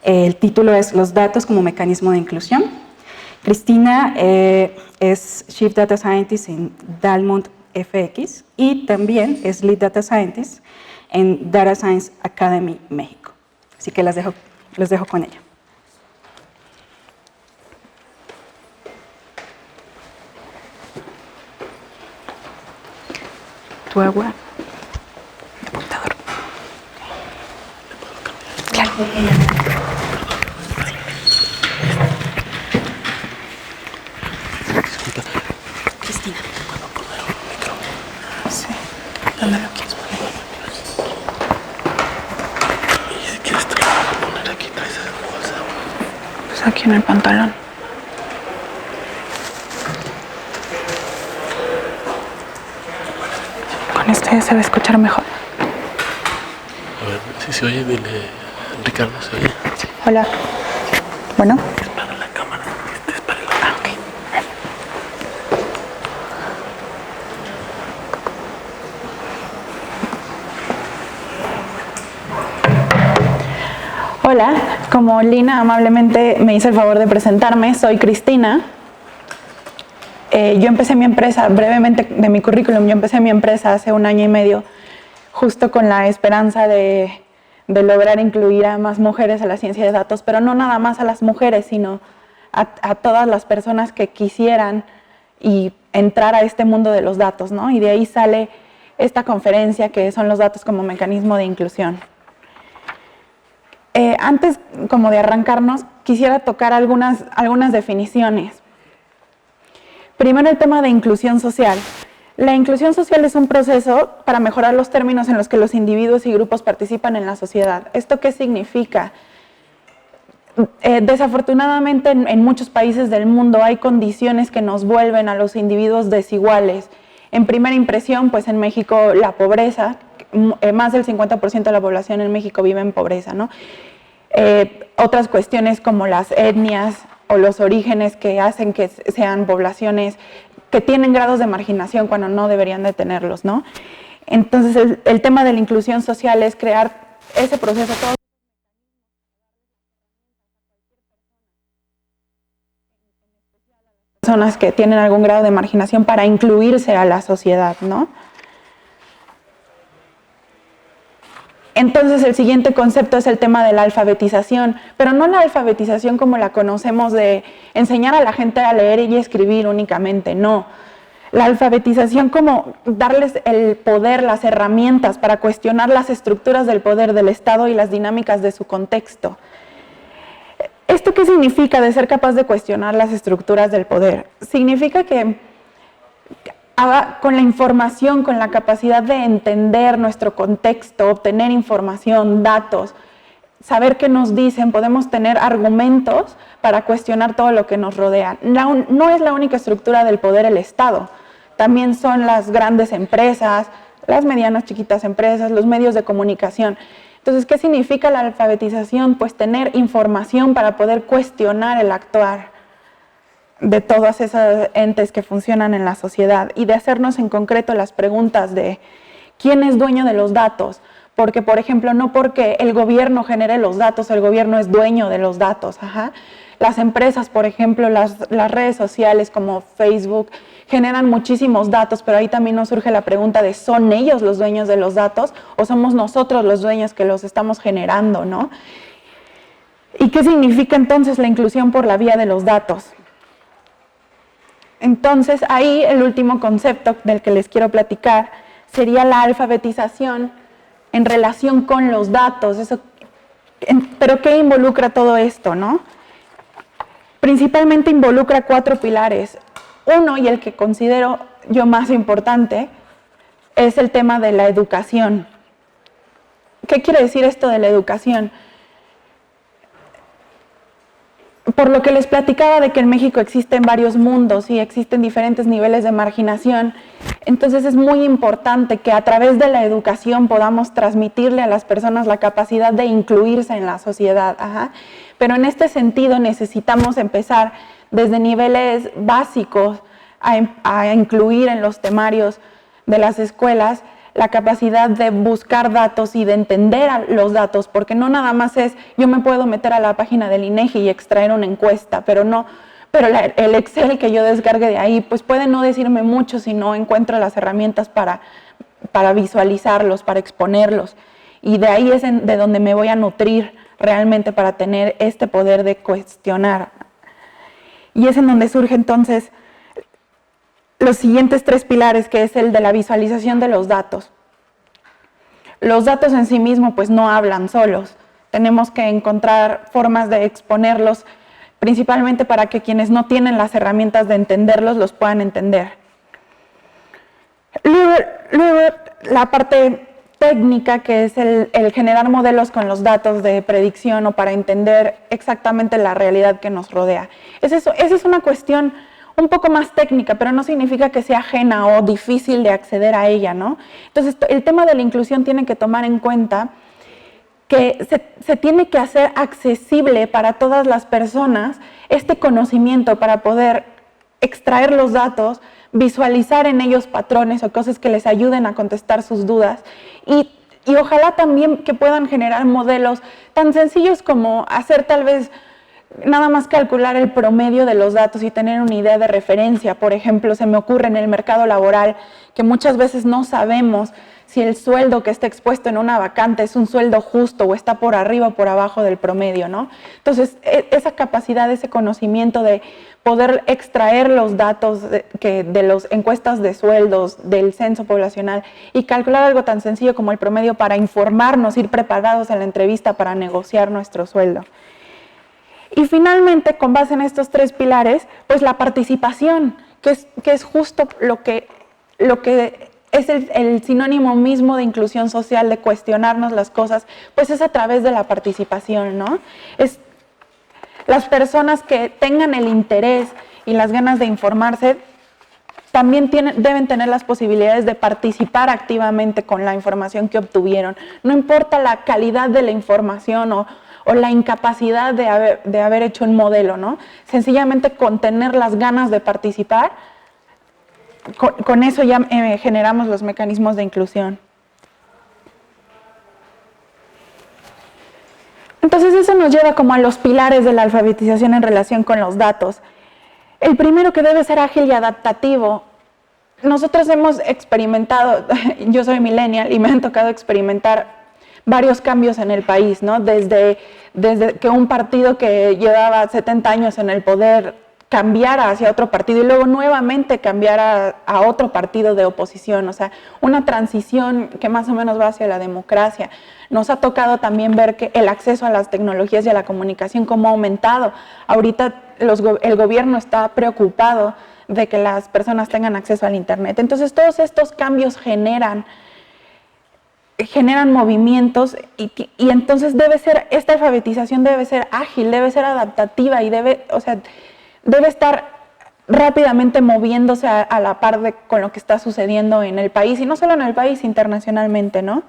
El título es Los datos como mecanismo de inclusión. Cristina es Chief Data Scientist en Dalmont FX y también es Lead Data Scientist en Data Science Academy México. Así que los dejo con ella. Tu agua. Computador. Claro. Cristina. ¿Puedo poner un micrófono? Sí. ¿Dónde lo quieres poner? Y si quieres te lo voy a poner aquí, traes el bolsa. Pues aquí en el pantalón. Con esto ya se va a escuchar mejor. A ver, si se oye, dile, Ricardo, ¿se oye? Hola. Bueno. Es para la cámara, este es para el... Ah, ok. Hola, como Lina amablemente me hizo el favor de presentarme, soy Cristina. Yo empecé mi empresa, brevemente de mi currículum, yo empecé mi empresa hace 1 año y medio, justo con la esperanza de lograr incluir a más mujeres a la ciencia de datos, pero no nada más a las mujeres, sino a todas las personas que quisieran y entrar a este mundo de los datos, ¿no? Y de ahí sale esta conferencia que son los datos como mecanismo de inclusión. Antes como de arrancarnos, quisiera tocar algunas definiciones. Primero, el tema de inclusión social. La inclusión social es un proceso para mejorar los términos en los que los individuos y grupos participan en la sociedad. ¿Esto qué significa? Desafortunadamente, en muchos países del mundo hay condiciones que nos vuelven a los individuos desiguales. En primera impresión, pues en México la pobreza, más del 50% de la población en México vive en pobreza, ¿no? Otras cuestiones como las etnias o los orígenes que hacen que sean poblaciones que tienen grados de marginación cuando no deberían de tenerlos, ¿no? Entonces, el tema de la inclusión social es crear ese proceso todo personas que tienen algún grado de marginación para incluirse a la sociedad, ¿no? Entonces el siguiente concepto es el tema de la alfabetización, pero no la alfabetización como la conocemos de enseñar a la gente a leer y escribir únicamente, no. La alfabetización como darles el poder, las herramientas para cuestionar las estructuras del poder del Estado y las dinámicas de su contexto. ¿Esto qué significa de ser capaz de cuestionar las estructuras del poder? Significa que con la información, con la capacidad de entender nuestro contexto, obtener información, datos, saber qué nos dicen, podemos tener argumentos para cuestionar todo lo que nos rodea. No es la única estructura del poder el Estado, también son las grandes empresas, las medianas, chiquitas empresas, los medios de comunicación. Entonces, ¿qué significa la alfabetización? Pues tener información para poder cuestionar el actuar de todos esos entes que funcionan en la sociedad y de hacernos en concreto las preguntas de ¿quién es dueño de los datos? Porque, por ejemplo, no porque el gobierno genere los datos, el gobierno es dueño de los datos. Ajá. Las empresas, por ejemplo, las redes sociales como Facebook generan muchísimos datos, pero ahí también nos surge la pregunta de ¿son ellos los dueños de los datos o somos nosotros los dueños que los estamos generando, ¿no? ¿Y qué significa entonces la inclusión por la vía de los datos? Entonces, ahí el último concepto del que les quiero platicar sería la alfabetización en relación con los datos. Pero ¿qué involucra todo esto, no? Principalmente involucra 4 pilares. Uno, y el que considero yo más importante, es el tema de la educación. ¿Qué quiere decir esto de la educación? Por lo que les platicaba de que en México existen varios mundos y existen diferentes niveles de marginación, entonces es muy importante que a través de la educación podamos transmitirle a las personas la capacidad de incluirse en la sociedad. Ajá. Pero en este sentido necesitamos empezar desde niveles básicos a incluir en los temarios de las escuelas la capacidad de buscar datos y de entender los datos, porque no nada más es, yo me puedo meter a la página del INEGI y extraer una encuesta, pero el Excel que yo descargue de ahí, pues puede no decirme mucho si no encuentro las herramientas para visualizarlos, para exponerlos. Y de ahí es de donde me voy a nutrir realmente para tener este poder de cuestionar. Y es en donde surge entonces los siguientes 3 pilares, que es el de la visualización de los datos. Los datos en sí mismos pues no hablan solos. Tenemos que encontrar formas de exponerlos, principalmente para que quienes no tienen las herramientas de entenderlos los puedan entender. Luego la parte técnica, que es el generar modelos con los datos de predicción o para entender exactamente la realidad que nos rodea. Esa es una cuestión un poco más técnica, pero no significa que sea ajena o difícil de acceder a ella, ¿no? Entonces, el tema de la inclusión tiene que tomar en cuenta que se tiene que hacer accesible para todas las personas este conocimiento para poder extraer los datos, visualizar en ellos patrones o cosas que les ayuden a contestar sus dudas y ojalá también que puedan generar modelos tan sencillos como hacer tal vez nada más calcular el promedio de los datos y tener una idea de referencia. Por ejemplo, se me ocurre en el mercado laboral que muchas veces no sabemos si el sueldo que está expuesto en una vacante es un sueldo justo o está por arriba o por abajo del promedio, ¿no? Entonces, esa capacidad, ese conocimiento de poder extraer los datos de las encuestas de sueldos, del censo poblacional y calcular algo tan sencillo como el promedio para informarnos, ir preparados a la entrevista para negociar nuestro sueldo. Y finalmente, con base en estos 3 pilares, pues la participación, que es justo lo que es el sinónimo mismo de inclusión social, de cuestionarnos las cosas, pues es a través de la participación, ¿no? Es las personas que tengan el interés y las ganas de informarse, también deben tener las posibilidades de participar activamente con la información que obtuvieron. No importa la calidad de la información o la incapacidad de haber hecho un modelo, ¿no? Sencillamente con tener las ganas de participar, con eso ya generamos los mecanismos de inclusión. Entonces eso nos lleva como a los pilares de la alfabetización en relación con los datos. El primero, que debe ser ágil y adaptativo. Nosotros hemos experimentado, yo soy millennial y me han tocado experimentar varios cambios en el país, ¿no? Desde que un partido que llevaba 70 años en el poder cambiara hacia otro partido y luego nuevamente cambiara a otro partido de oposición, o sea, una transición que más o menos va hacia la democracia. Nos ha tocado también ver que el acceso a las tecnologías y a la comunicación cómo ha aumentado. Ahorita el gobierno está preocupado de que las personas tengan acceso al internet. Entonces todos estos cambios generan movimientos y entonces esta alfabetización debe ser ágil, debe ser adaptativa y debe estar rápidamente moviéndose a la par con lo que está sucediendo en el país, y no solo en el país, internacionalmente, ¿no?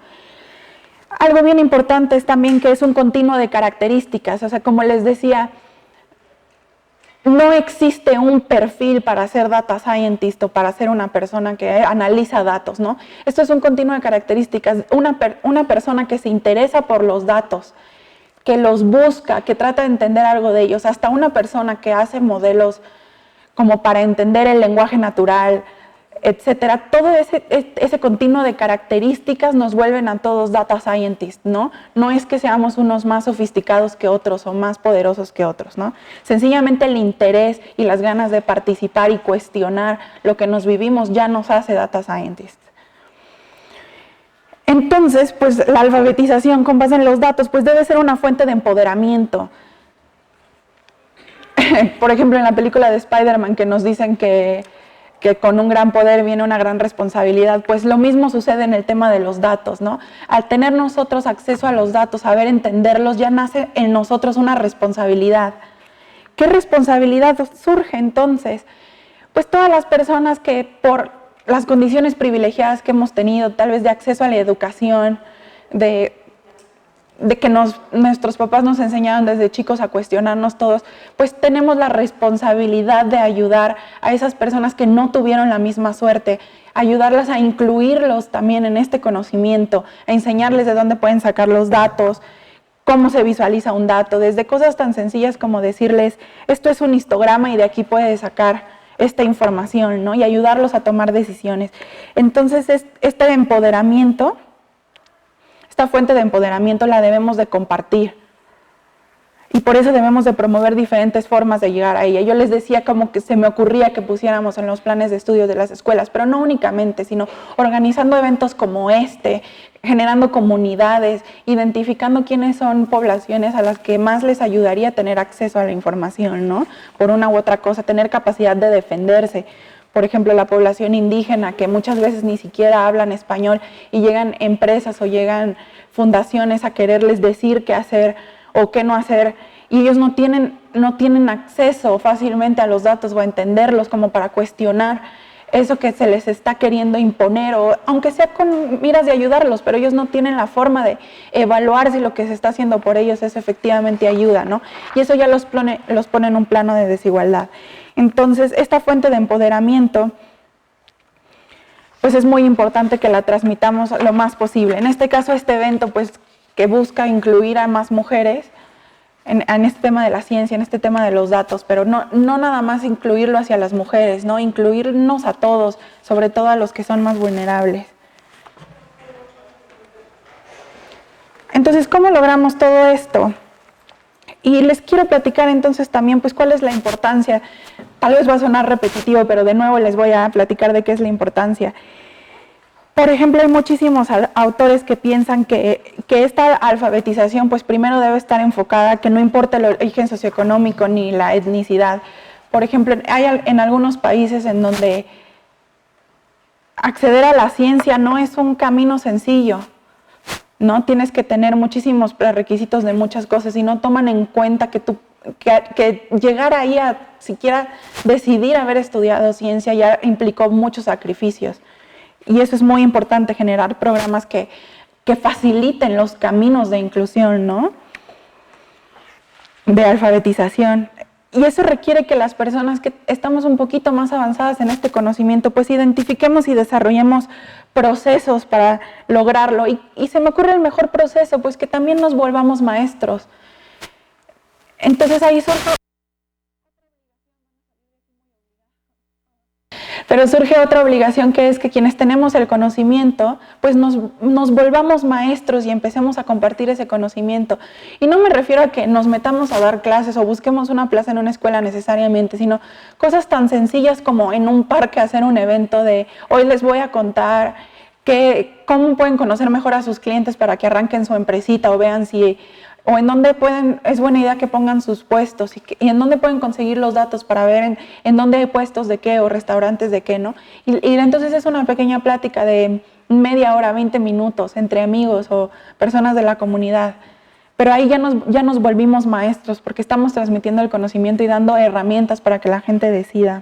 Algo bien importante es también que es un continuo de características, o sea, como les decía, no existe un perfil para ser data scientist o para ser una persona que analiza datos, ¿no? Esto es un continuo de características, una persona que se interesa por los datos, que los busca, que trata de entender algo de ellos, hasta una persona que hace modelos como para entender el lenguaje natural, etcétera. Todo ese continuo de características nos vuelven a todos data scientists, ¿no? No es que seamos unos más sofisticados que otros o más poderosos que otros, ¿no? Sencillamente el interés y las ganas de participar y cuestionar lo que nos vivimos ya nos hace data scientists. Entonces, pues la alfabetización con base en los datos, pues debe ser una fuente de empoderamiento. Por ejemplo, en la película de Spider-Man que nos dicen que con un gran poder viene una gran responsabilidad, pues lo mismo sucede en el tema de los datos, ¿no? Al tener nosotros acceso a los datos, saber entenderlos, ya nace en nosotros una responsabilidad. ¿Qué responsabilidad surge entonces? Pues todas las personas que por las condiciones privilegiadas que hemos tenido, tal vez de acceso a la educación, de de que nuestros papás nos enseñaron desde chicos a cuestionarnos todos, pues tenemos la responsabilidad de ayudar a esas personas que no tuvieron la misma suerte, ayudarlas a incluirlos también en este conocimiento, a enseñarles de dónde pueden sacar los datos, cómo se visualiza un dato, desde cosas tan sencillas como decirles, esto es un histograma y de aquí puedes sacar esta información, ¿no? Y ayudarlos a tomar decisiones. Entonces, este empoderamiento, esta fuente de empoderamiento la debemos de compartir. Y por eso debemos de promover diferentes formas de llegar a ella. Yo les decía como que se me ocurría que pusiéramos en los planes de estudio de las escuelas, pero no únicamente, sino organizando eventos como este, generando comunidades, identificando quiénes son poblaciones a las que más les ayudaría a tener acceso a la información, ¿no? Por una u otra cosa, tener capacidad de defenderse. Por ejemplo, la población indígena, que muchas veces ni siquiera hablan español y llegan empresas o llegan fundaciones a quererles decir qué hacer o qué no hacer, y ellos no tienen acceso fácilmente a los datos o a entenderlos como para cuestionar eso que se les está queriendo imponer, o aunque sea con miras de ayudarlos, pero ellos no tienen la forma de evaluar si lo que se está haciendo por ellos es efectivamente ayuda, ¿no? Y eso ya los pone en un plano de desigualdad. Entonces, esta fuente de empoderamiento, pues es muy importante que la transmitamos lo más posible. En este caso, este evento, pues, que busca incluir a más mujeres en este tema de la ciencia, en este tema de los datos, pero no nada más incluirlo hacia las mujeres, ¿no? Incluirnos a todos, sobre todo a los que son más vulnerables. Entonces, ¿cómo logramos todo esto? Y les quiero platicar entonces también, pues, cuál es la importancia. Tal vez va a sonar repetitivo, pero de nuevo les voy a platicar de qué es la importancia. Por ejemplo, hay muchísimos autores que piensan que esta alfabetización, pues primero debe estar enfocada, que no importa el origen socioeconómico ni la etnicidad. Por ejemplo, hay en algunos países en donde acceder a la ciencia no es un camino sencillo, ¿no? Tienes que tener muchísimos prerequisitos de muchas cosas y no toman en cuenta que llegar ahí a siquiera decidir haber estudiado ciencia ya implicó muchos sacrificios. Y eso es muy importante, generar programas que faciliten los caminos de inclusión, ¿no? De alfabetización. Y eso requiere que las personas que estamos un poquito más avanzadas en este conocimiento, pues identifiquemos y desarrollemos procesos para lograrlo. Y se me ocurre el mejor proceso, pues que también nos volvamos maestros. Entonces ahí surge otra obligación, que es que quienes tenemos el conocimiento, pues nos volvamos maestros y empecemos a compartir ese conocimiento. Y no me refiero a que nos metamos a dar clases o busquemos una plaza en una escuela necesariamente, sino cosas tan sencillas como en un parque hacer un evento de hoy les voy a contar cómo pueden conocer mejor a sus clientes para que arranquen su empresita o vean o en dónde es buena idea que pongan sus puestos y en dónde pueden conseguir los datos para ver en dónde hay puestos de qué o restaurantes de qué, ¿no? Y entonces es una pequeña plática de media hora, 20 minutos entre amigos o personas de la comunidad. Pero ahí ya nos volvimos maestros porque estamos transmitiendo el conocimiento y dando herramientas para que la gente decida.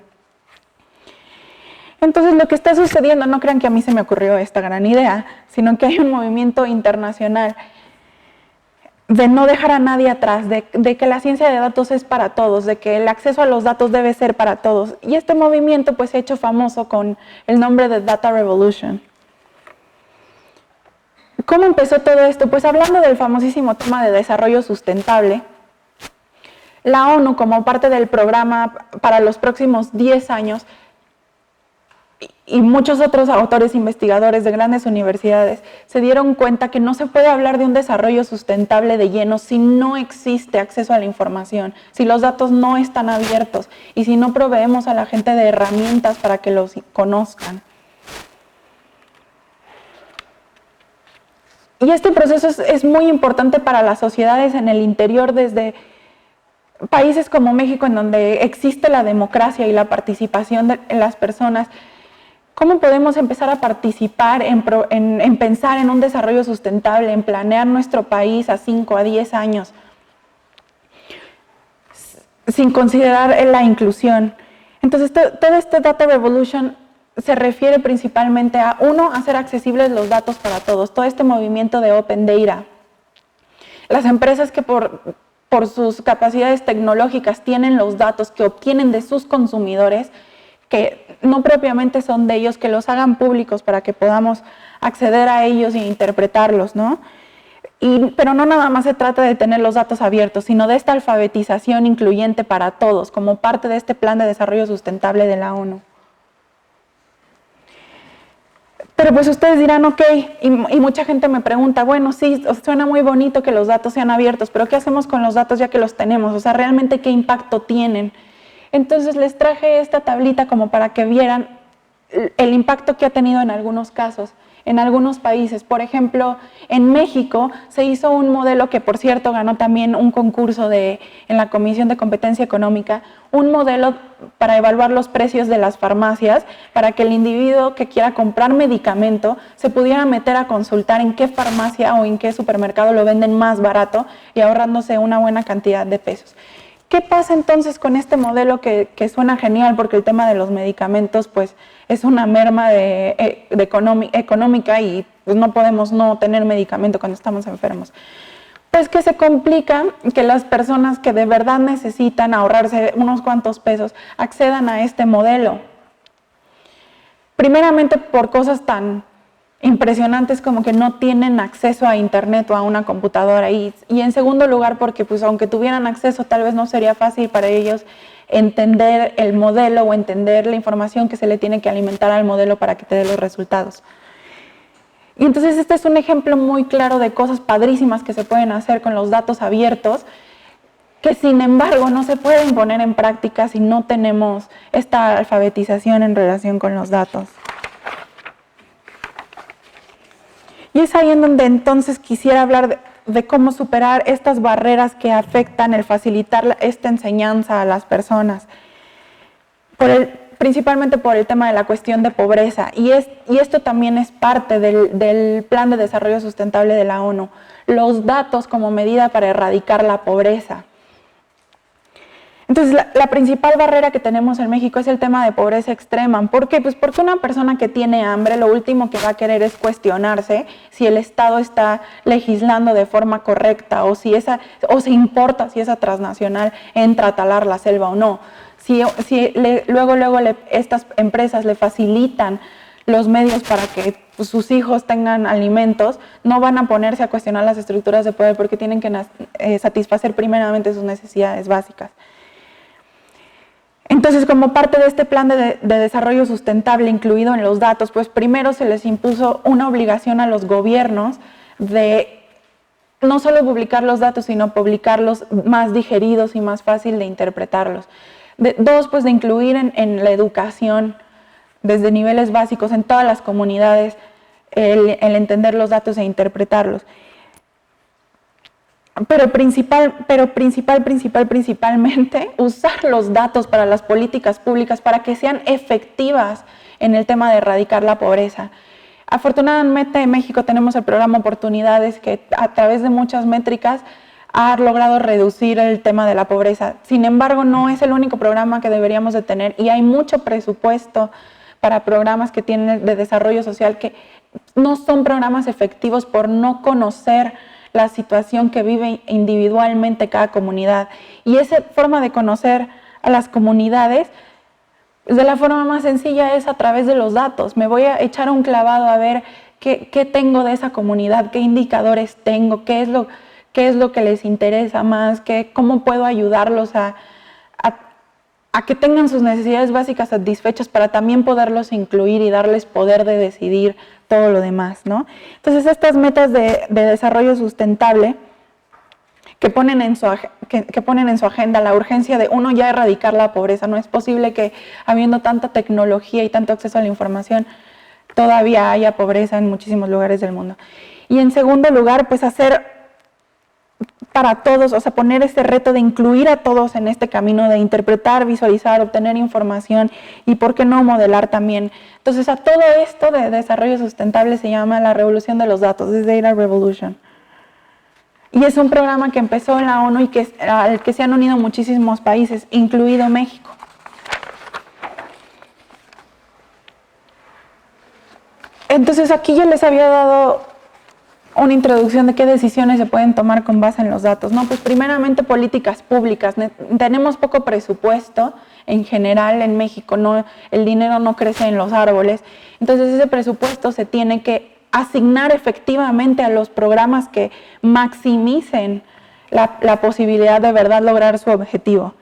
Entonces lo que está sucediendo, no crean que a mí se me ocurrió esta gran idea, sino que hay un movimiento internacional de no dejar a nadie atrás, de que la ciencia de datos es para todos, de que el acceso a los datos debe ser para todos. Y este movimiento pues se ha hecho famoso con el nombre de Data Revolution. ¿Cómo empezó todo esto? Pues hablando del famosísimo tema de desarrollo sustentable, la ONU, como parte del programa para los próximos 10 años, y muchos otros autores investigadores de grandes universidades se dieron cuenta que no se puede hablar de un desarrollo sustentable de lleno si no existe acceso a la información, si los datos no están abiertos y si no proveemos a la gente de herramientas para que los conozcan. Y este proceso es muy importante para las sociedades en el interior, desde países como México, en donde existe la democracia y la participación de las personas. ¿Cómo podemos empezar a participar en pensar en un desarrollo sustentable, en planear nuestro país a 5 a 10 años, sin considerar la inclusión? Entonces, todo este Data Revolution se refiere principalmente a, uno, hacer accesibles los datos para todos, todo este movimiento de Open Data. Las empresas que por sus capacidades tecnológicas tienen los datos que obtienen de sus consumidores, que no propiamente son de ellos, que los hagan públicos para que podamos acceder a ellos e interpretarlos, ¿no? Pero no nada más se trata de tener los datos abiertos, sino de esta alfabetización incluyente para todos, como parte de este Plan de Desarrollo Sustentable de la ONU. Pero pues ustedes dirán, ok, y mucha gente me pregunta, bueno, sí, suena muy bonito que los datos sean abiertos, pero ¿qué hacemos con los datos ya que los tenemos? O sea, ¿realmente qué impacto tienen? Entonces les traje esta tablita como para que vieran el impacto que ha tenido en algunos casos, en algunos países. Por ejemplo, en México se hizo un modelo que, por cierto, ganó también un concurso en la Comisión de Competencia Económica, un modelo para evaluar los precios de las farmacias, para que el individuo que quiera comprar medicamento se pudiera meter a consultar en qué farmacia o en qué supermercado lo venden más barato y ahorrándose una buena cantidad de pesos. ¿Qué pasa entonces con este modelo que suena genial? Porque el tema de los medicamentos pues es una merma económica y pues no podemos no tener medicamento cuando estamos enfermos. Pues que se complica que las personas que de verdad necesitan ahorrarse unos cuantos pesos accedan a este modelo. Primeramente por cosas tan impresionantes como que no tienen acceso a internet o a una computadora y en segundo lugar porque pues aunque tuvieran acceso tal vez no sería fácil para ellos entender el modelo o entender la información que se le tiene que alimentar al modelo para que te dé los resultados. Y entonces este es un ejemplo muy claro de cosas padrísimas que se pueden hacer con los datos abiertos, que sin embargo no se pueden poner en práctica si no tenemos esta alfabetización en relación con los datos. Y es ahí en donde entonces quisiera hablar de cómo superar estas barreras que afectan el facilitar esta enseñanza a las personas, principalmente por el tema de la cuestión de pobreza. Y esto también es parte del Plan de Desarrollo Sustentable de la ONU, los datos como medida para erradicar la pobreza. Entonces, la principal barrera que tenemos en México es el tema de pobreza extrema. ¿Por qué? Pues porque una persona que tiene hambre, lo último que va a querer es cuestionarse si el Estado está legislando de forma correcta o se importa si esa transnacional entra a talar la selva o no. Luego estas empresas le facilitan los medios para que pues, sus hijos tengan alimentos, no van a ponerse a cuestionar las estructuras de poder porque tienen que satisfacer primeramente sus necesidades básicas. Entonces, como parte de este plan de desarrollo sustentable incluido en los datos, pues primero se les impuso una obligación a los gobiernos de no solo publicar los datos, sino publicarlos más digeridos y más fácil de interpretarlos. Dos, pues de incluir en la educación desde niveles básicos en todas las comunidades el entender los datos e interpretarlos. Pero principalmente usar los datos para las políticas públicas para que sean efectivas en el tema de erradicar la pobreza. Afortunadamente en México tenemos el programa Oportunidades que a través de muchas métricas ha logrado reducir el tema de la pobreza. Sin embargo, no es el único programa que deberíamos de tener y hay mucho presupuesto para programas que tienen de desarrollo social que no son programas efectivos por no conocer la situación que vive individualmente cada comunidad. Y esa forma de conocer a las comunidades, de la forma más sencilla es a través de los datos. Me voy a echar un clavado a ver qué tengo de esa comunidad, qué indicadores tengo, qué es lo que les interesa más, cómo puedo ayudarlos a que tengan sus necesidades básicas satisfechas para también poderlos incluir y darles poder de decidir todo lo demás, ¿no? Entonces, estas metas de desarrollo sustentable que ponen en su agenda la urgencia de, uno, ya erradicar la pobreza. No es posible que, habiendo tanta tecnología y tanto acceso a la información, todavía haya pobreza en muchísimos lugares del mundo. Y en segundo lugar, pues hacer para todos, o sea, poner este reto de incluir a todos en este camino de interpretar, visualizar, obtener información y, ¿por qué no, modelar también? Entonces, a todo esto de desarrollo sustentable se llama la revolución de los datos, es Data Revolution. Y es un programa que empezó en la ONU y al que se han unido muchísimos países, incluido México. Entonces, aquí yo les había dado una introducción de qué decisiones se pueden tomar con base en los datos, ¿no? Pues primeramente políticas públicas. Tenemos poco presupuesto en general en México, ¿no? El dinero no crece en los árboles, entonces ese presupuesto se tiene que asignar efectivamente a los programas que maximicen la posibilidad de verdad lograr su objetivo.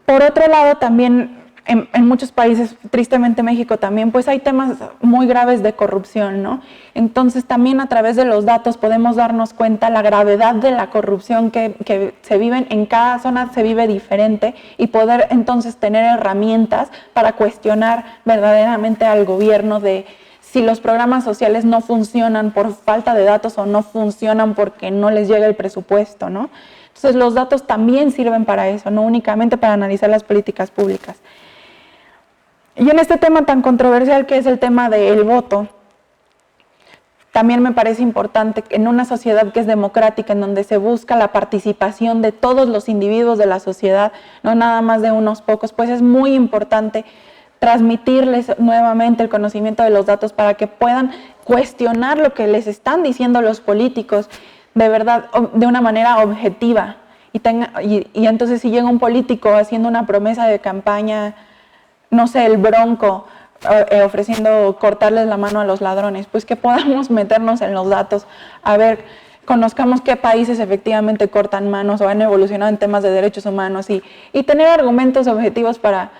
Por otro lado, también en muchos países, tristemente México también, pues hay temas muy graves de corrupción, ¿no? Entonces también a través de los datos podemos darnos cuenta la gravedad de la corrupción que se vive en cada zona, se vive diferente, y poder entonces tener herramientas para cuestionar verdaderamente al gobierno de si los programas sociales no funcionan por falta de datos o no funcionan porque no les llega el presupuesto, ¿no? Entonces los datos también sirven para eso, no únicamente para analizar las políticas públicas. Y en este tema tan controversial que es el tema del voto, también me parece importante que en una sociedad que es democrática, en donde se busca la participación de todos los individuos de la sociedad, no nada más de unos pocos, pues es muy importante transmitirles nuevamente el conocimiento de los datos para que puedan cuestionar lo que les están diciendo los políticos de verdad, de una manera objetiva. Y entonces si llega un político haciendo una promesa de campaña, no sé, el Bronco, ofreciendo cortarles la mano a los ladrones, pues que podamos meternos en los datos, a ver, conozcamos qué países efectivamente cortan manos o han evolucionado en temas de derechos humanos y tener argumentos objetivos para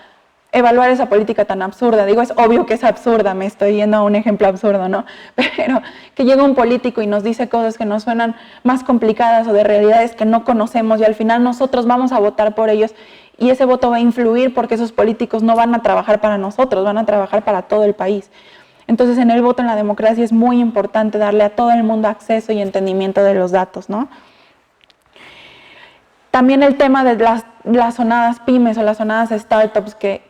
evaluar esa política tan absurda. Digo, es obvio que es absurda, me estoy yendo a un ejemplo absurdo, ¿no? Pero que llega un político y nos dice cosas que nos suenan más complicadas o de realidades que no conocemos y al final nosotros vamos a votar por ellos y ese voto va a influir porque esos políticos no van a trabajar para nosotros, van a trabajar para todo el país. Entonces, en el voto en la democracia es muy importante darle a todo el mundo acceso y entendimiento de los datos, ¿no? También el tema de las sonadas pymes o las sonadas startups, que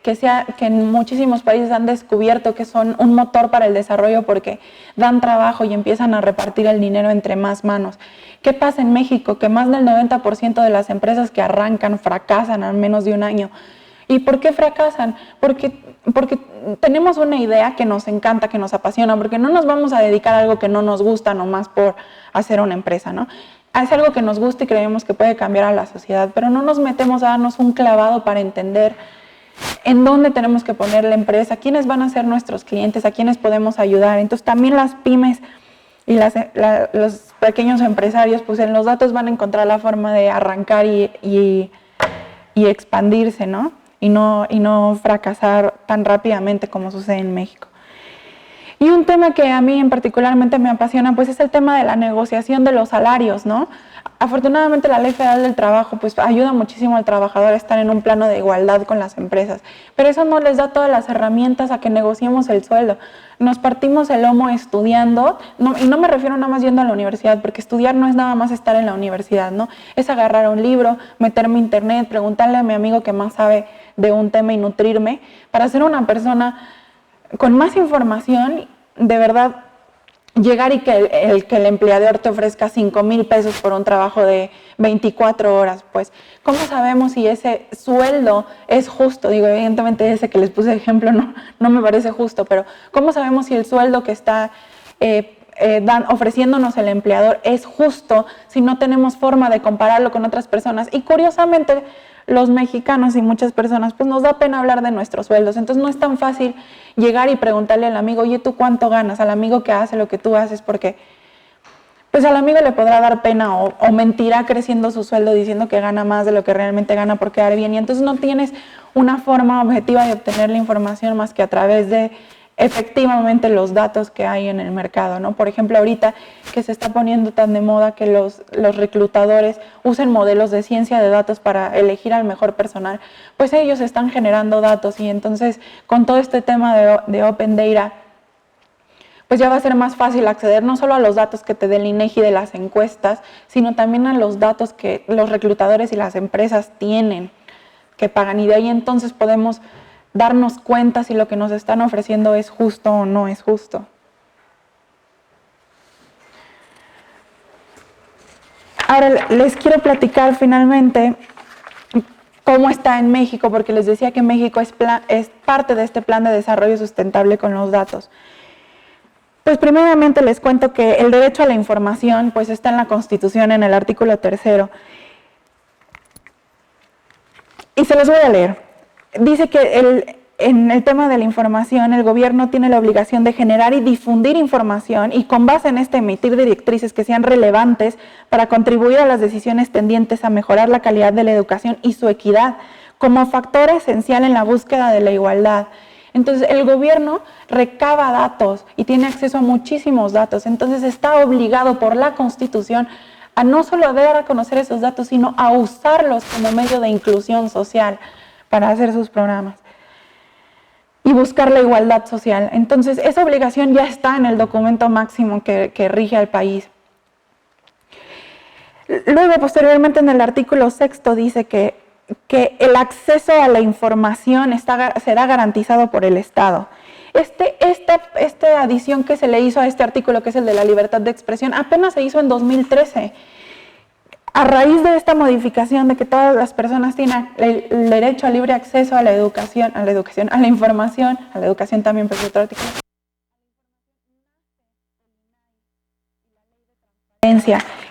en muchísimos países han descubierto que son un motor para el desarrollo porque dan trabajo y empiezan a repartir el dinero entre más manos. ¿Qué pasa en México? Que más del 90% de las empresas que arrancan fracasan al menos de un año. ¿Y por qué fracasan? Porque tenemos una idea que nos encanta, que nos apasiona, porque no nos vamos a dedicar a algo que no nos gusta nomás por hacer una empresa, ¿no? Es algo que nos gusta y creemos que puede cambiar a la sociedad, pero no nos metemos a darnos un clavado para entender en dónde tenemos que poner la empresa, quiénes van a ser nuestros clientes, a quiénes podemos ayudar. Entonces también las pymes y los pequeños empresarios, pues en los datos van a encontrar la forma de arrancar y expandirse, ¿no? Y no fracasar tan rápidamente como sucede en México. Y un tema que a mí en particularmente me apasiona, pues es el tema de la negociación de los salarios, ¿no? Afortunadamente la Ley Federal del Trabajo pues ayuda muchísimo al trabajador a estar en un plano de igualdad con las empresas, pero eso no les da todas las herramientas a que negociemos el sueldo. Nos partimos el lomo estudiando, y no me refiero nada más yendo a la universidad, porque estudiar no es nada más estar en la universidad, ¿no? Es agarrar un libro, meterme a internet, preguntarle a mi amigo que más sabe de un tema y nutrirme para ser una persona con más información, de verdad, llegar y que el empleador te ofrezca 5,000 pesos por un trabajo de 24 horas, pues, ¿cómo sabemos si ese sueldo es justo? Digo, evidentemente ese que les puse de ejemplo no me parece justo, pero ¿cómo sabemos si el sueldo que está ofreciéndonos el empleador es justo si no tenemos forma de compararlo con otras personas? Y curiosamente, los mexicanos y muchas personas, pues nos da pena hablar de nuestros sueldos, entonces no es tan fácil llegar y preguntarle al amigo, oye, ¿tú cuánto ganas? Al amigo que hace lo que tú haces, porque pues al amigo le podrá dar pena o mentirá creciendo su sueldo diciendo que gana más de lo que realmente gana por quedar bien, y entonces no tienes una forma objetiva de obtener la información más que a través de efectivamente los datos que hay en el mercado, ¿no? Por ejemplo, ahorita que se está poniendo tan de moda que los reclutadores usen modelos de ciencia de datos para elegir al mejor personal, pues ellos están generando datos y entonces con todo este tema de Open Data, pues ya va a ser más fácil acceder no solo a los datos que te dé el INEGI de las encuestas, sino también a los datos que los reclutadores y las empresas tienen que pagan, y de ahí entonces podemos darnos cuenta si lo que nos están ofreciendo es justo o no es justo. Ahora les quiero platicar finalmente cómo está en México, porque les decía que México es parte de este plan de desarrollo sustentable con los datos. Pues primeramente les cuento que el derecho a la información pues está en la Constitución en el artículo 3. Y se los voy a leer. Dice que en el tema de la información, el gobierno tiene la obligación de generar y difundir información y con base en este emitir directrices que sean relevantes para contribuir a las decisiones tendientes a mejorar la calidad de la educación y su equidad como factor esencial en la búsqueda de la igualdad. Entonces, el gobierno recaba datos y tiene acceso a muchísimos datos, entonces está obligado por la Constitución a no solo dar a conocer esos datos, sino a usarlos como medio de inclusión social para hacer sus programas y buscar la igualdad social. Entonces, esa obligación ya está en el documento máximo que rige al país. Luego, posteriormente, en el artículo 6 dice que el acceso a la información será garantizado por el Estado. Esta adición que se le hizo a este artículo, que es el de la libertad de expresión, apenas se hizo en 2013. A raíz de esta modificación de que todas las personas tienen el derecho a libre acceso a la educación, a la información, a la educación también, pero otro artículo.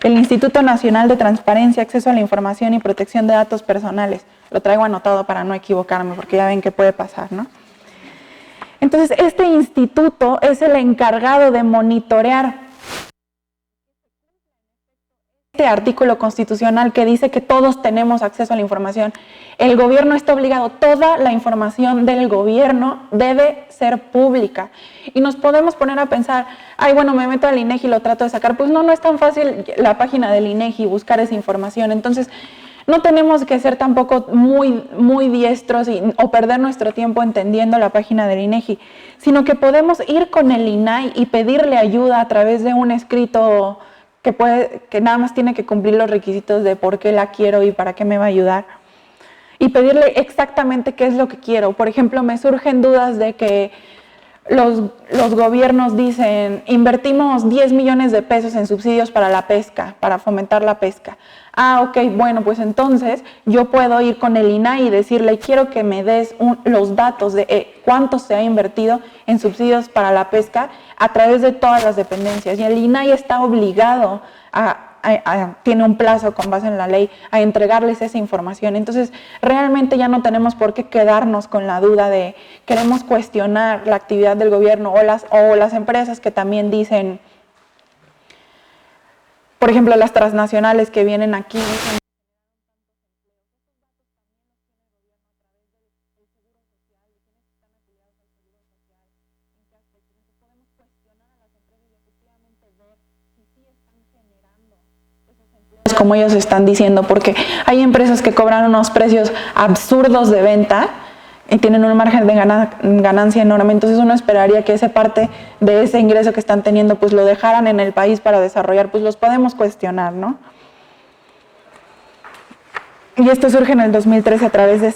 El Instituto Nacional de Transparencia, Acceso a la Información y Protección de Datos Personales. Lo traigo anotado para no equivocarme, porque ya ven que puede pasar, ¿no? Entonces, este instituto es el encargado de monitorear este artículo constitucional que dice que todos tenemos acceso a la información. El gobierno está obligado, toda la información del gobierno debe ser pública. Y nos podemos poner a pensar, ay, bueno, me meto al INEGI y lo trato de sacar. Pues no es tan fácil la página del INEGI buscar esa información. Entonces, no tenemos que ser tampoco muy diestros o perder nuestro tiempo entendiendo la página del INEGI, sino que podemos ir con el INAI y pedirle ayuda a través de un escrito que nada más tiene que cumplir los requisitos de por qué la quiero y para qué me va a ayudar. Y pedirle exactamente qué es lo que quiero. Por ejemplo, me surgen dudas de que los gobiernos dicen, invertimos 10 millones de pesos en subsidios para la pesca, para fomentar la pesca. Ah, ok, bueno, pues entonces yo puedo ir con el INAI y decirle, quiero que me des los datos de cuánto se ha invertido en subsidios para la pesca a través de todas las dependencias. Y el INAI está obligado tiene un plazo con base en la ley a entregarles esa información. Entonces, realmente ya no tenemos por qué quedarnos con la duda de queremos cuestionar la actividad del gobierno o las empresas que también dicen, por ejemplo, las transnacionales que vienen aquí dicen, como ellos están diciendo, porque hay empresas que cobran unos precios absurdos de venta y tienen un margen de ganancia enorme. Entonces uno esperaría que esa parte de ese ingreso que están teniendo pues lo dejaran en el país para desarrollar, pues los podemos cuestionar, ¿no? Y esto surge en el 2013 a través de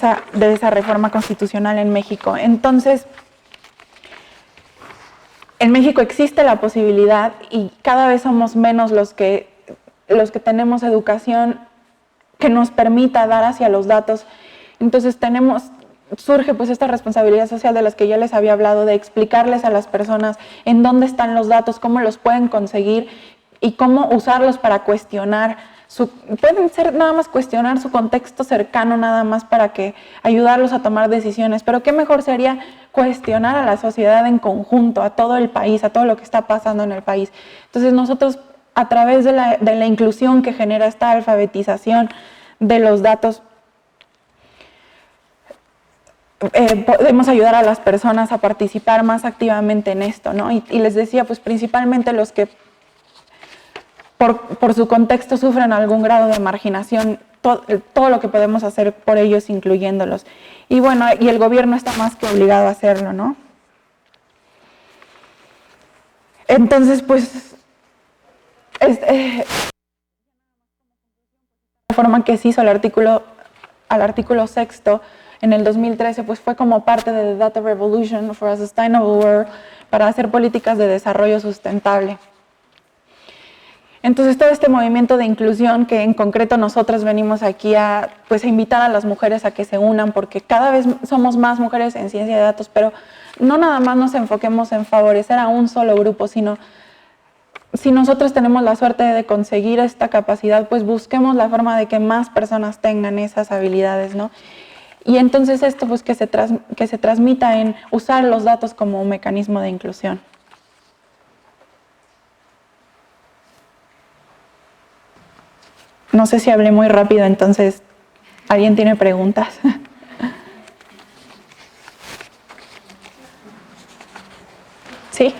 esa reforma constitucional en México. Entonces, en México existe la posibilidad y cada vez somos menos los que tenemos educación que nos permita dar hacia los datos. Entonces surge pues esta responsabilidad social de las que ya les había hablado, de explicarles a las personas en dónde están los datos, cómo los pueden conseguir y cómo usarlos para cuestionar. Pueden ser nada más cuestionar su contexto cercano, nada más para que ayudarlos a tomar decisiones, pero qué mejor sería cuestionar a la sociedad en conjunto, a todo el país, a todo lo que está pasando en el país. Entonces nosotros, a través de la inclusión que genera esta alfabetización de los datos, podemos ayudar a las personas a participar más activamente en esto, ¿no? Y les decía, pues principalmente los que por su contexto sufren algún grado de marginación, todo lo que podemos hacer por ellos, incluyéndolos. Y bueno, y el gobierno está más que obligado a hacerlo, ¿no? Entonces, pues, la reforma que se hizo al artículo 6 en el 2013, pues fue como parte de The Data Revolution for a Sustainable World para hacer políticas de desarrollo sustentable. Entonces todo este movimiento de inclusión que en concreto nosotros venimos aquí a, pues, a invitar a las mujeres a que se unan, porque cada vez somos más mujeres en ciencia de datos, pero no nada más nos enfoquemos en favorecer a un solo grupo, sino si nosotros tenemos la suerte de conseguir esta capacidad, pues busquemos la forma de que más personas tengan esas habilidades, ¿no? Y entonces esto pues que se transmita en usar los datos como un mecanismo de inclusión. No sé si hablé muy rápido, entonces, ¿alguien tiene preguntas? ¿Sí?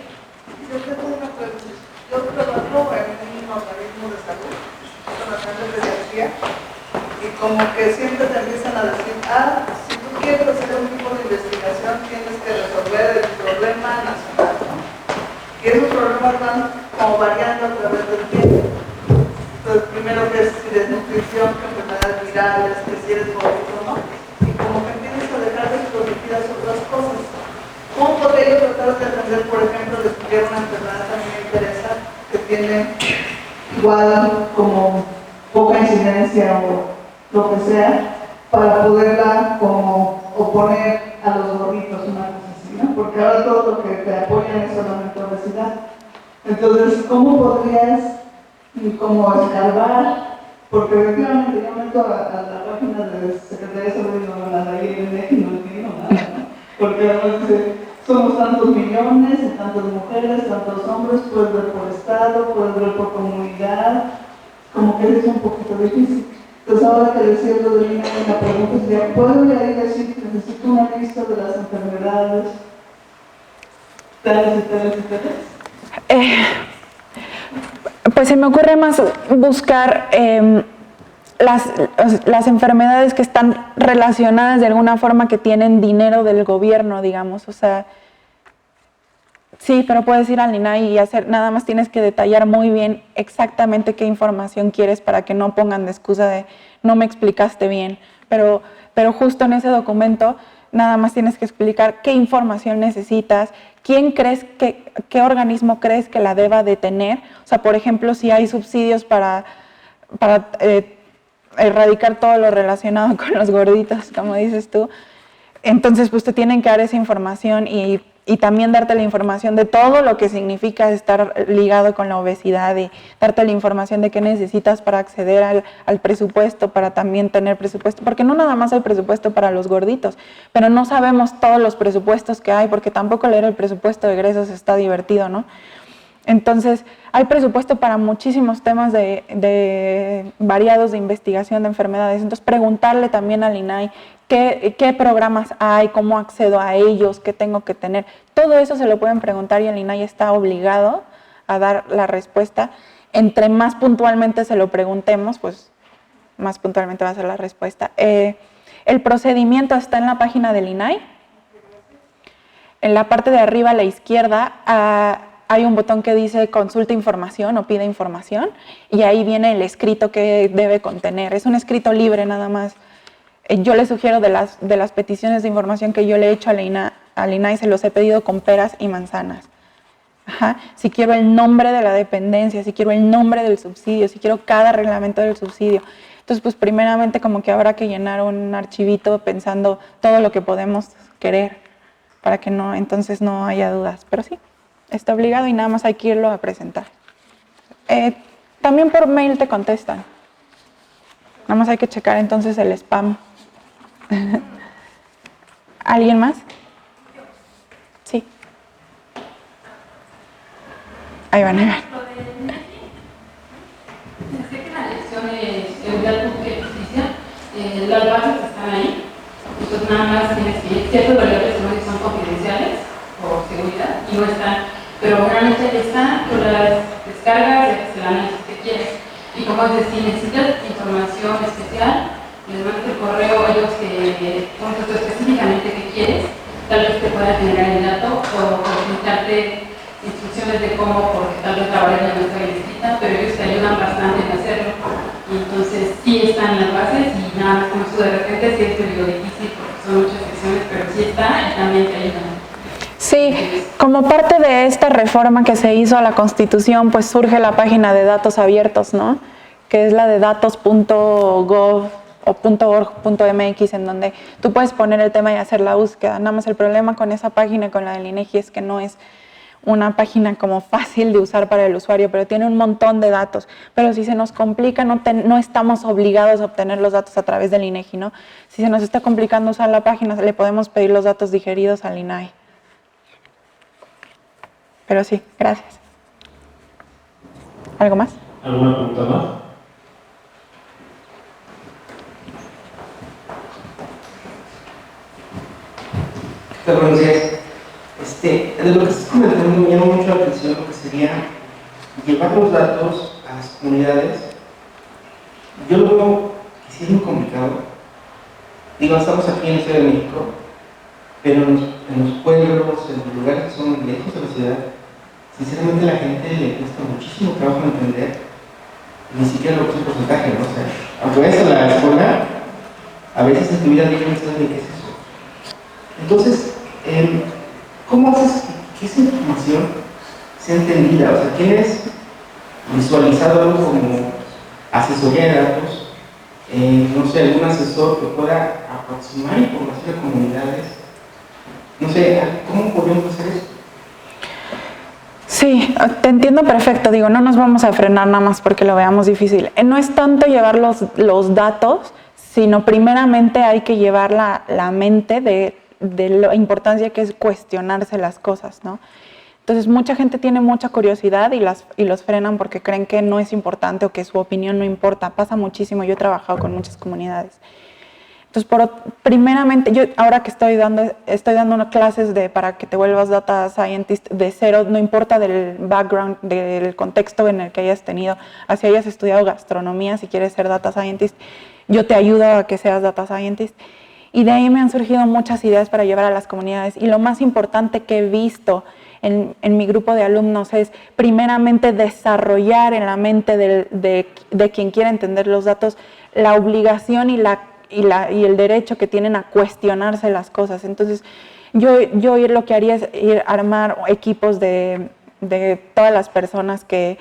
Yo tengo una pregunta. Yo trabajo en un organismo de salud, con la pediatría, y como que siempre te empiezan a decir, si tú quieres hacer un tipo de investigación, tienes que resolver el problema nacional, ¿no? Y esos problemas van como variando a través del tiempo. Entonces, primero que es si desnutrición, que enfermedades virales, que si eres gordito, ¿no? Y como que empiezas a dejar de priorizar otras cosas. ¿Cómo podría yo tratar de atender, por ejemplo, de estudiar una enfermedad que a mí me interesa, que tiene igual como poca incidencia o lo que sea, para poderla como oponer a los gorditos, una cosa así, ¿no? Porque ahora todo lo que te apoyan es solamente obesidad. Entonces, ¿cómo podrías como escarbar? Porque efectivamente yo meto a la página de Secretaría de Salud y no la ahí en el y no entiendo nada, ¿no? Porque además dice, somos tantos millones y tantas mujeres, tantos hombres, puedes ver por estado, puedes ver por comunidad, como que es un poquito difícil. Entonces ahora que decía lo de la pregunta sería, ¿puedo ahí decir que necesito una lista de las enfermedades tales y tales y tales? Pues se me ocurre más buscar las enfermedades que están relacionadas de alguna forma, que tienen dinero del gobierno, digamos, o sea, sí, pero puedes ir al INAI y hacer, nada más tienes que detallar muy bien exactamente qué información quieres para que no pongan de excusa de no me explicaste bien, pero justo en ese documento nada más tienes que explicar qué información necesitas, quién crees qué organismo crees que la deba de tener, o sea, por ejemplo, si hay subsidios para erradicar todo lo relacionado con los gorditos, como dices tú, entonces pues te tienen que dar esa información y también darte la información de todo lo que significa estar ligado con la obesidad y darte la información de qué necesitas para acceder al presupuesto, para también tener presupuesto, porque no nada más hay presupuesto para los gorditos, pero no sabemos todos los presupuestos que hay, porque tampoco leer el presupuesto de egresos está divertido, ¿no? Entonces, hay presupuesto para muchísimos temas de variados de investigación de enfermedades. Entonces, preguntarle también al INAI qué programas hay, cómo accedo a ellos, qué tengo que tener. Todo eso se lo pueden preguntar y el INAI está obligado a dar la respuesta. Entre más puntualmente se lo preguntemos, pues más puntualmente va a ser la respuesta. El procedimiento está en la página del INAI. En la parte de arriba a la izquierda hay un botón que dice consulta información o pide información y ahí viene el escrito que debe contener. Es un escrito libre nada más. Yo le sugiero de las peticiones de información que yo le he hecho al INAI, se los he pedido con peras y manzanas. Ajá. Si quiero el nombre de la dependencia, si quiero el nombre del subsidio, si quiero cada reglamento del subsidio. Entonces, pues primeramente como que habrá que llenar un archivito pensando todo lo que podemos querer para que entonces no haya dudas. Pero sí, está obligado y nada más hay que irlo a presentar. También por mail te contestan. Nada más hay que checar entonces el spam. ¿Alguien más? Sí. Ahí van, ahí van. Sé que en la lección de seguridad pública y justicia, las bases están ahí. Entonces nada más tienes que ciertas variables que son confidenciales por seguridad y no están, pero realmente están, tú las descargas y haces el análisis que quieres. Y como es decir, necesitas información especial, les mandas el correo a ellos que tú específicamente que quieres, tal vez te pueda generar el dato o facilitarte instrucciones de cómo, porque tal vez la variable no está bien escrita, pero ellos te ayudan bastante en hacerlo. Y entonces sí están en las bases y nada más como eso de repente sí es medio difícil porque son muchas secciones, pero sí está y también te ayudan. Sí, Sí, como parte de esta reforma que se hizo a la Constitución, pues surge la página de datos abiertos, ¿no? Que es la de datos.gov o .org.mx, en donde tú puedes poner el tema y hacer la búsqueda. Nada más el problema con esa página, con la del INEGI, es que no es una página como fácil de usar para el usuario, pero tiene un montón de datos. Pero si se nos complica, no estamos obligados a obtener los datos a través del INEGI, ¿no? Si se nos está complicando usar la página, le podemos pedir los datos digeridos al INAI. Pero sí, gracias. ¿Algo más? ¿Alguna pregunta más? Buenos días. De lo que estás comentando me llama mucho la atención lo que sería llevar los datos a las comunidades. Yo lo veo que sí es muy complicado. Digo, estamos aquí en la Ciudad de México, pero en los pueblos, en los lugares que son lejos de la ciudad, sinceramente a la gente le cuesta muchísimo trabajo entender, ni siquiera lo que es el porcentaje, ¿no? O sea, aunque vayas a la escuela, a veces en tu vida diaria no sabes ni qué es eso. Entonces, ¿cómo haces que esa información sea entendida? O sea, ¿tienes visualizado algo como asesoría de datos? No sé, algún asesor que pueda aproximar información a comunidades. No sé, ¿cómo podríamos hacer eso? Sí, te entiendo perfecto. Digo, no nos vamos a frenar nada más porque lo veamos difícil. No es tanto llevar los datos, sino primeramente hay que llevar la mente de la importancia que es cuestionarse las cosas, ¿no? Entonces, mucha gente tiene mucha curiosidad y los frenan porque creen que no es importante o que su opinión no importa. Pasa muchísimo. Yo he trabajado con muchas comunidades. Entonces, primeramente, yo ahora que estoy dando clases para que te vuelvas data scientist de cero, no importa del background, del contexto en el que hayas tenido, así hayas estudiado gastronomía, si quieres ser data scientist, yo te ayudo a que seas data scientist. Y de ahí me han surgido muchas ideas para llevar a las comunidades. Y lo más importante que he visto en mi grupo de alumnos es, primeramente, desarrollar en la mente de quien quiera entender los datos la obligación y el derecho que tienen a cuestionarse las cosas. Entonces, yo lo que haría es armar equipos de todas las personas que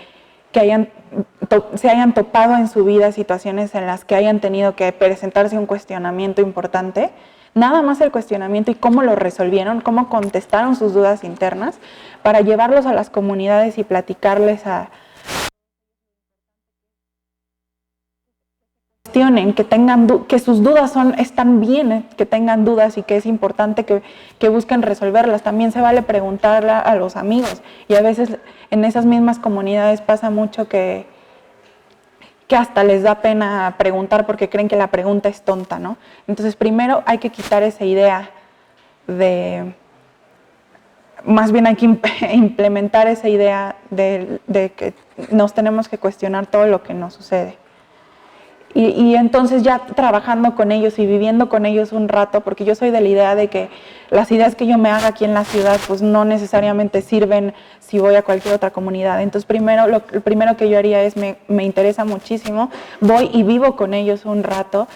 se hayan topado en su vida situaciones en las que hayan tenido que presentarse un cuestionamiento importante, nada más el cuestionamiento y cómo lo resolvieron, cómo contestaron sus dudas internas, para llevarlos a las comunidades y platicarles que sus dudas están bien, que tengan dudas y que es importante que busquen resolverlas. También se vale preguntarle a los amigos, y a veces en esas mismas comunidades pasa mucho que hasta les da pena preguntar porque creen que la pregunta es tonta, ¿no? Entonces, primero hay que quitar esa idea más bien hay que implementar esa idea de que nos tenemos que cuestionar todo lo que nos sucede. Y entonces, ya trabajando con ellos y viviendo con ellos un rato, porque yo soy de la idea de que las ideas que yo me haga aquí en la ciudad pues no necesariamente sirven si voy a cualquier otra comunidad. Entonces, lo primero que yo haría es, me interesa muchísimo, voy y vivo con ellos un rato,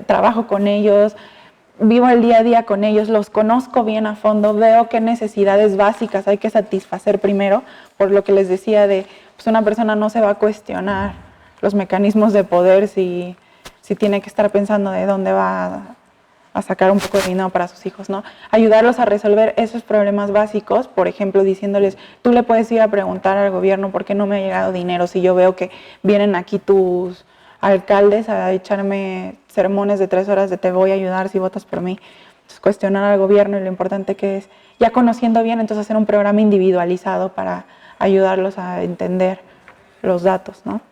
trabajo con ellos, vivo el día a día con ellos, los conozco bien a fondo, veo qué necesidades básicas hay que satisfacer primero, por lo que les decía pues una persona no se va a cuestionar los mecanismos de poder si tiene que estar pensando de dónde va a sacar un poco de dinero para sus hijos, ¿no? Ayudarlos a resolver esos problemas básicos, por ejemplo, diciéndoles, tú le puedes ir a preguntar al gobierno por qué no me ha llegado dinero si yo veo que vienen aquí tus alcaldes a echarme sermones de 3 horas de te voy a ayudar si votas por mí. Entonces, cuestionar al gobierno y lo importante que es, ya conociendo bien, entonces hacer un programa individualizado para ayudarlos a entender los datos, ¿no?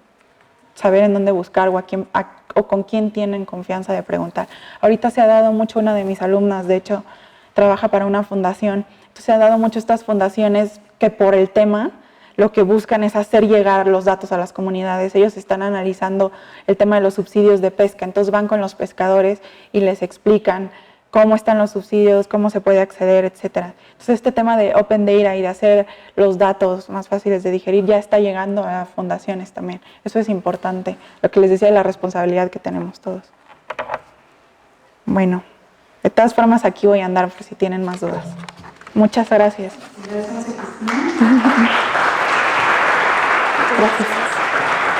Saber en dónde buscar o con quién tienen confianza de preguntar. Ahorita se ha dado mucho, una de mis alumnas, de hecho, trabaja para una fundación, entonces se ha dado mucho estas fundaciones que por el tema lo que buscan es hacer llegar los datos a las comunidades. Ellos están analizando el tema de los subsidios de pesca, entonces van con los pescadores y les explican cómo están los subsidios, cómo se puede acceder, etcétera. Entonces, este tema de Open Data y de hacer los datos más fáciles de digerir ya está llegando a fundaciones también. Eso es importante, lo que les decía de la responsabilidad que tenemos todos. Bueno, de todas formas aquí voy a andar por si tienen más dudas. Muchas gracias. Gracias. Gracias.